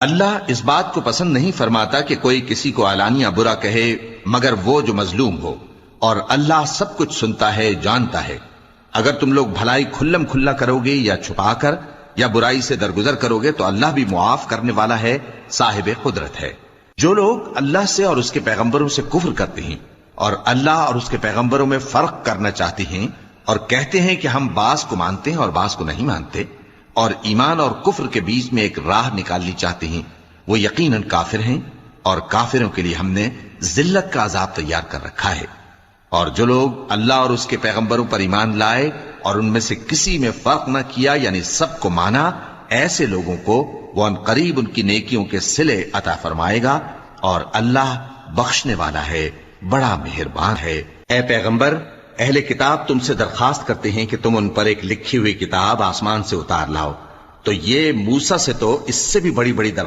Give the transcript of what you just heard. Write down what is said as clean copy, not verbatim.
اللہ اس بات کو پسند نہیں فرماتا کہ کوئی کسی کو علانیہ برا کہے مگر وہ جو مظلوم ہو، اور اللہ سب کچھ سنتا ہے، جانتا ہے۔ اگر تم لوگ بھلائی کھلم کھلا کرو گے یا چھپا کر یا برائی سے درگزر کرو گے تو اللہ بھی معاف کرنے والا ہے، صاحب قدرت ہے۔ جو لوگ اللہ سے اور اس کے پیغمبروں سے کفر کرتے ہیں اور اللہ اور اس کے پیغمبروں میں فرق کرنا چاہتے ہیں اور کہتے ہیں کہ ہم بعض کو مانتے ہیں اور بعض کو نہیں مانتے، اور ایمان اور کفر کے بیچ میں ایک راہ نکالنی چاہتے ہیں، وہ یقیناً کافر ہیں، اور کافروں کے لیے ہم نے ذلت کا عذاب تیار کر رکھا ہے۔ اور جو لوگ اللہ اور اس کے پیغمبروں پر ایمان لائے اور ان میں سے کسی میں فرق نہ کیا، یعنی سب کو مانا، ایسے لوگوں کو وہ ان قریب ان کی نیکیوں کے صلے عطا فرمائے گا، اور اللہ بخشنے والا ہے، بڑا مہربان ہے۔ اے پیغمبر، اہل کتاب تم سے درخواست کرتے ہیں کہ تم ان پر ایک لکھی ہوئی کتاب آسمان سے اتار لاؤ، تو یہ موسیٰ سے تو اس سے بھی بڑی بڑی درخواست